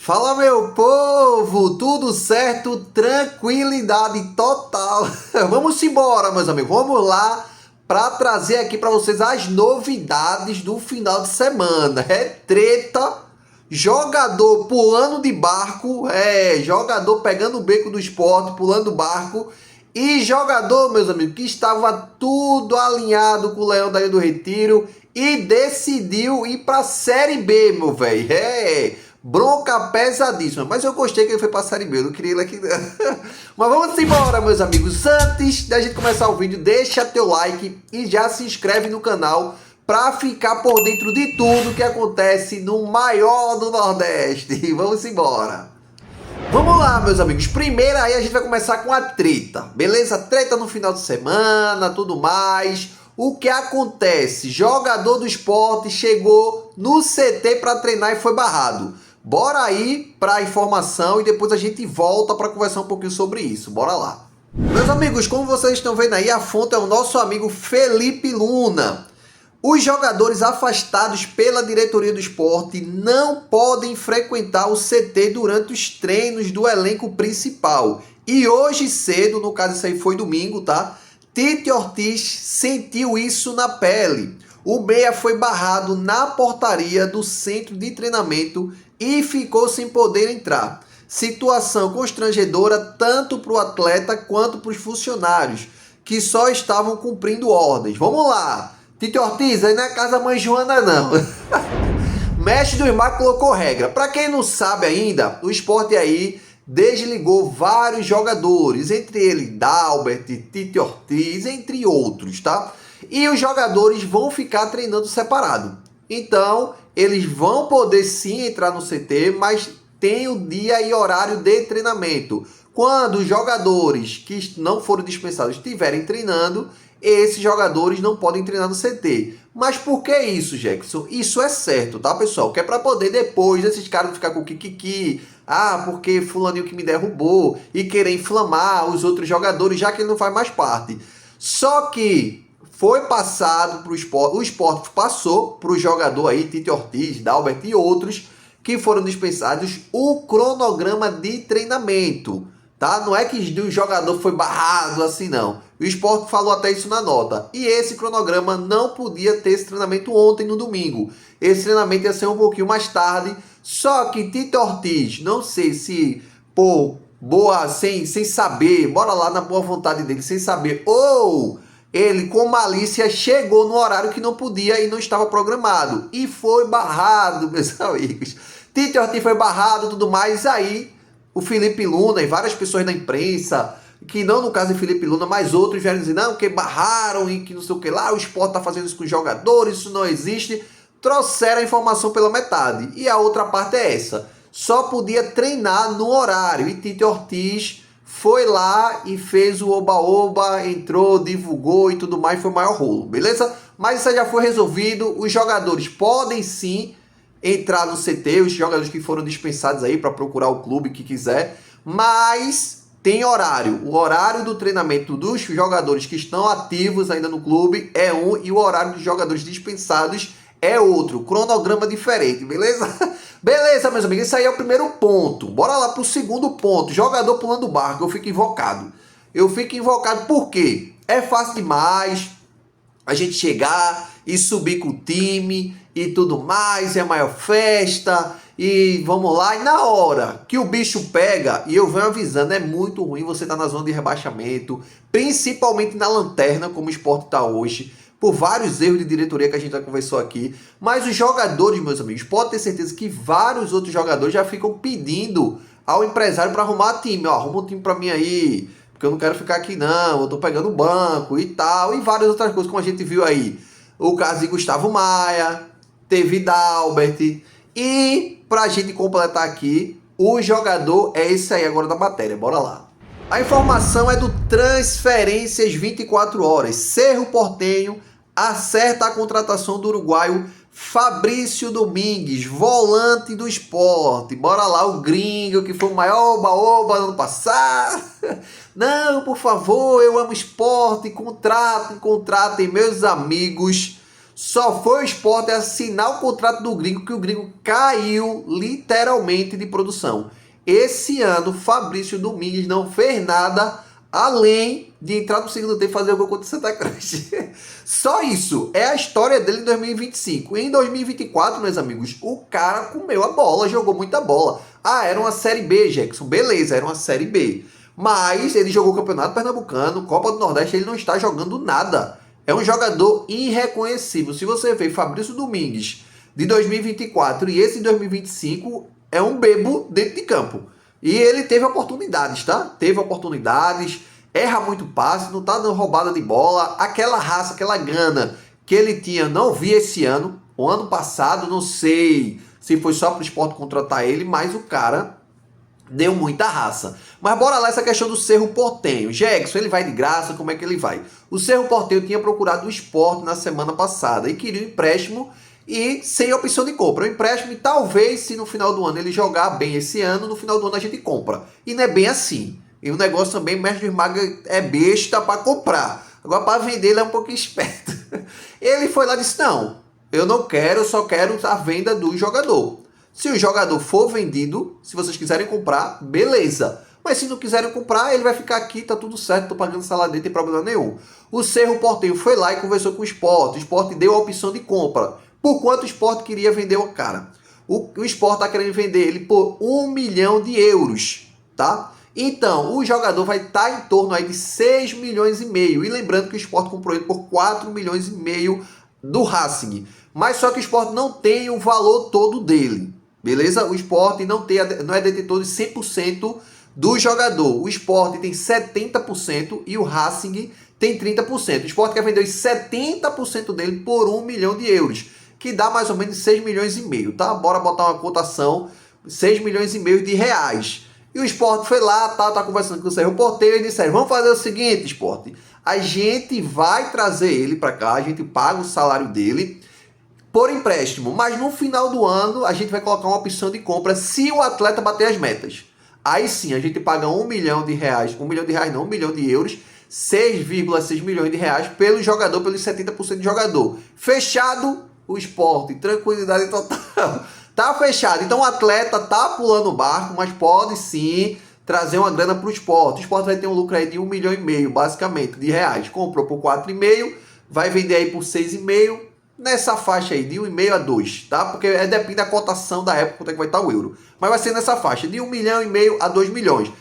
Fala, meu povo, tudo certo? Tranquilidade total. Vamos embora, meus amigos. Vamos lá para trazer aqui para vocês as novidades do final de semana. É treta, jogador pulando de barco, jogador pegando o beco do Sport, pulando do barco. E jogador, meus amigos, que estava tudo alinhado com o Leão da Ilha do Retiro e decidiu ir para a Série B, meu velho. Bronca pesadíssima. Mas eu gostei que ele foi para a Série B, eu não queria ele aqui. Mas vamos embora, meus amigos. Antes da gente começar o vídeo, deixa teu like e já se inscreve no canal para ficar por dentro de tudo que acontece no maior do Nordeste. Vamos embora. Vamos lá, meus amigos. Primeiro aí a gente vai começar com a treta, beleza? Treta no final de semana, tudo mais. O que acontece? Jogador do Sport chegou no CT para treinar e foi barrado. Bora aí para a informação e depois a gente volta para conversar um pouquinho sobre isso. Bora lá. Meus amigos, como vocês estão vendo aí, a fonte é o nosso amigo Felipe Luna. Os jogadores afastados pela diretoria do Sport não podem frequentar o CT durante os treinos do elenco principal. E hoje cedo, no caso isso aí foi domingo, tá? Tite Ortiz sentiu isso na pele. O meia foi barrado na portaria do centro de treinamento e ficou sem poder entrar. Situação constrangedora tanto para o atleta quanto para os funcionários, que só estavam cumprindo ordens. Vamos lá! Tite Ortiz, aí não é casa mãe Joana não. Mestre do Mar colocou regra. Para quem não sabe ainda, o Sport aí desligou vários jogadores, entre eles Dalbert, Tite Ortiz, entre outros, tá? E os jogadores vão ficar treinando separado. Então, eles vão poder sim entrar no CT, mas tem o dia e horário de treinamento. Quando os jogadores que não foram dispensados estiverem treinando, esses jogadores não podem treinar no CT. Mas por que isso, Jackson? Isso é certo, tá, pessoal? Que é para poder depois esses caras ficar com o kikiki, porque fulaninho que me derrubou, e querer inflamar os outros jogadores, já que ele não faz mais parte. Só que foi passado para o Sport passou para o jogador aí, Tite Ortiz, Dalbert e outros, que foram dispensados, o cronograma de treinamento. Tá? Não é que o jogador foi barrado assim, não. O Sport falou até isso na nota. E esse cronograma não podia ter esse treinamento ontem, no domingo. Esse treinamento ia ser um pouquinho mais tarde. Só que Tite Ortiz, não sei se por boa, sem saber, bora lá na boa vontade dele, sem saber, ou ele com malícia chegou no horário que não podia e não estava programado. E foi barrado, meus amigos. Tite Ortiz foi barrado e tudo mais, aí o Felipe Luna e várias pessoas da imprensa, que não no caso de Felipe Luna, mas outros vieram dizer, não, que barraram e que não sei o que lá, o Sport tá fazendo isso com os jogadores, isso não existe. Trouxeram a informação pela metade. E a outra parte é essa. Só podia treinar no horário. E Tite Ortiz foi lá e fez o oba-oba, entrou, divulgou e tudo mais, foi o maior rolo, beleza? Mas isso já foi resolvido. Os jogadores podem sim entrar no CT, os jogadores que foram dispensados aí para procurar o clube que quiser, mas tem horário. O horário do treinamento dos jogadores que estão ativos ainda no clube é um e o horário dos jogadores dispensados é outro. Cronograma diferente, beleza? Beleza, meus amigos, isso aí é o primeiro ponto. Bora lá pro segundo ponto. Jogador pulando barco, eu fico invocado. Eu fico invocado por quê? É fácil demais a gente chegar e subir com o time e tudo mais, é a maior festa, e vamos lá, e na hora que o bicho pega, e eu venho avisando, é muito ruim você estar na zona de rebaixamento, principalmente na lanterna, como o Sport está hoje, por vários erros de diretoria que a gente já conversou aqui, mas os jogadores, meus amigos, pode ter certeza que vários outros jogadores já ficam pedindo ao empresário para arrumar time, ó, arruma um time para mim aí, porque eu não quero ficar aqui não, eu tô pegando banco e tal, e várias outras coisas, como a gente viu aí, o caso de Gustavo Maia, teve Dalbert, e pra gente completar aqui, o jogador é esse aí agora da matéria, bora lá. A informação é do Transferências 24 horas, Cerro Porteño acerta a contratação do uruguaio Fabrício Domingues, volante do Sport. Bora lá, o gringo que foi o maior oba-oba no ano passado. Não, por favor, eu amo esporte, contratem, meus amigos. Só foi o Sport assinar o contrato do Gringo que o Gringo caiu literalmente de produção. Esse ano, Fabrício Domingues não fez nada além de entrar no segundo tempo e fazer o gol contra o Santa Cruz. Só isso. É a história dele em 2025. Em 2024, meus amigos, o cara comeu a bola, jogou muita bola. Ah, era uma Série B, Jackson. Beleza, era uma Série B. Mas ele jogou o Campeonato Pernambucano, Copa do Nordeste, ele não está jogando nada. É um jogador irreconhecível. Se você vê Fabrício Domingues de 2024 e esse de 2025, é um bebo dentro de campo. E ele teve oportunidades, tá? Teve oportunidades, erra muito passe, não tá dando roubada de bola. Aquela raça, aquela gana que ele tinha, não vi esse ano. O ano passado, não sei se foi só pro Sport contratar ele, mas o cara deu muita raça. Mas bora lá essa questão do Cerro Porteño. Jackson, ele vai de graça, como é que ele vai? O Cerro Porteño tinha procurado o Sport na semana passada e queria um empréstimo e sem opção de compra. O empréstimo, e talvez, se no final do ano ele jogar bem esse ano, no final do ano a gente compra. E não é bem assim. E o negócio também, o Mestre Maga é besta para comprar. Agora, para vender, ele é um pouquinho esperto. Ele foi lá e disse, não, eu não quero, eu só quero a venda do jogador. Se o jogador for vendido, se vocês quiserem comprar, beleza. Mas se não quiserem comprar, ele vai ficar aqui, tá tudo certo, tô pagando salário dele, não tem problema nenhum. O Cerro Porteño foi lá e conversou com o Sport. O Sport deu a opção de compra. Por quanto o Sport queria vender o cara? O Sport tá querendo vender ele por 1 milhão de euros, tá? Então, o jogador vai estar em torno aí de 6 milhões e meio. E lembrando que o Sport comprou ele por 4 milhões e meio do Racing. Mas só que o Sport não tem o valor todo dele. Beleza? O Sport não é detentor de 100% do jogador. O Sport tem 70% e o Racing tem 30%. O Sport quer vender os 70% dele por 1 milhão de euros, que dá mais ou menos 6 milhões e meio, tá? Bora botar uma cotação, 6 milhões e meio de reais. E o Sport foi lá, tá conversando com o Cerro Porteño e disseram, vamos fazer o seguinte, Sport, a gente vai trazer ele para cá, a gente paga o salário dele por empréstimo, mas no final do ano a gente vai colocar uma opção de compra se o atleta bater as metas. Aí sim, a gente paga 1 milhão de reais, 1 milhão de reais não, 1 milhão de euros, 6,6 milhões de reais pelo jogador, pelos 70% de jogador. Fechado o Sport, tranquilidade total. Tá fechado, então o atleta tá pulando o barco, mas pode sim trazer uma grana pro Sport. O Sport vai ter um lucro aí de 1 milhão e meio, basicamente, de reais. Comprou por 4,5, vai vender aí por 6,5, nessa faixa aí, de 1,5 a 2, tá? Porque depende da cotação da época, quanto é que vai estar o euro. Mas vai ser nessa faixa, de 1 milhão e meio a 2 milhões.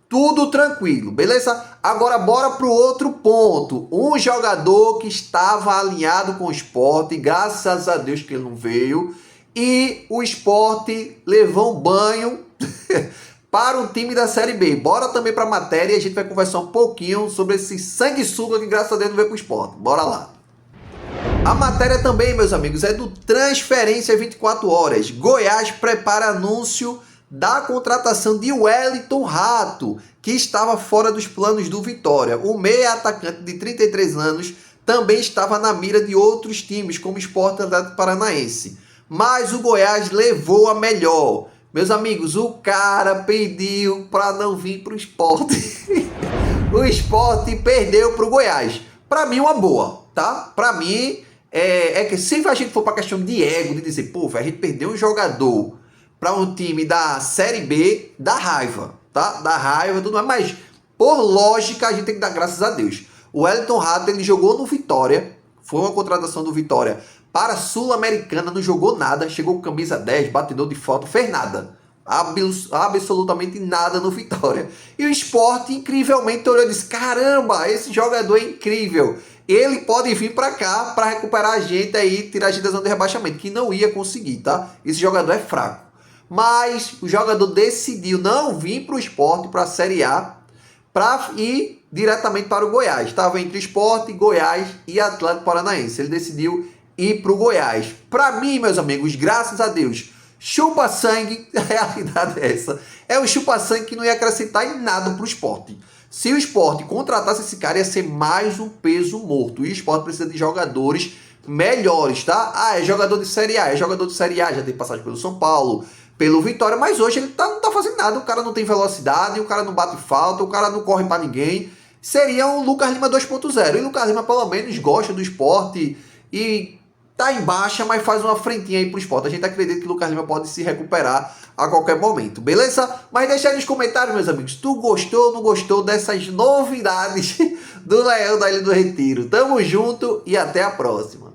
Tudo tranquilo, beleza? Agora bora pro outro ponto. Um jogador que estava alinhado com o Sport, graças a Deus que ele não veio, e o Sport levou um banho para o time da Série B. Bora também para a matéria e a gente vai conversar um pouquinho sobre esse sanguessuga que graças a Deus não veio pro Sport. Bora lá. A matéria também, meus amigos, é do Transferência 24 Horas. Goiás prepara anúncio da contratação de Wellington Rato, que estava fora dos planos do Vitória. O meia atacante de 33 anos também estava na mira de outros times, como o Sport Atlético Paranaense. Mas o Goiás levou a melhor. Meus amigos, o cara pediu para não vir para o Sport. O Sport perdeu para o Goiás. Para mim, uma boa, tá? Para mim, é que se a gente for para questão de ego, de dizer, pô, a gente perdeu um jogador para um time da Série B, dá raiva, tá? Dá raiva, tudo mais. Mas, por lógica, a gente tem que dar graças a Deus. O Wellington Rato, ele jogou no Vitória. Foi uma contratação do Vitória para a Sul-Americana, não jogou nada, chegou com camisa 10, batedor de falta, fez nada. Absolutamente nada no Vitória. E o Sport, incrivelmente, olhou e disse, caramba, esse jogador é incrível. Ele pode vir para cá para recuperar a gente aí, tirar a gente da zona de rebaixamento, que não ia conseguir, tá? Esse jogador é fraco. Mas o jogador decidiu não vir para o Sport, para a Série A, para ir diretamente para o Goiás. Estava entre Sport, Goiás e Atlético Paranaense. Ele decidiu ir para o Goiás. Para mim, meus amigos, graças a Deus, chupa-sangue, a realidade é essa. É um chupa-sangue que não ia acrescentar em nada para o Sport. Se o Sport contratasse esse cara, ia ser mais um peso morto. E o Sport precisa de jogadores melhores, tá? Ah, é jogador de Série A, já tem passagem pelo São Paulo, pelo Vitória, mas hoje ele não tá fazendo nada. O cara não tem velocidade, o cara não bate falta, o cara não corre para ninguém. Seria um Lucas Lima 2.0. E o Lucas Lima, pelo menos, gosta do Sport. e tá em baixa, mas faz uma frentinha aí pro Sport. A gente acredita que o Lucas Lima pode se recuperar a qualquer momento, beleza? Mas deixa aí nos comentários, meus amigos, tu gostou ou não gostou dessas novidades do Leão da Ilha do Retiro? Tamo junto e até a próxima.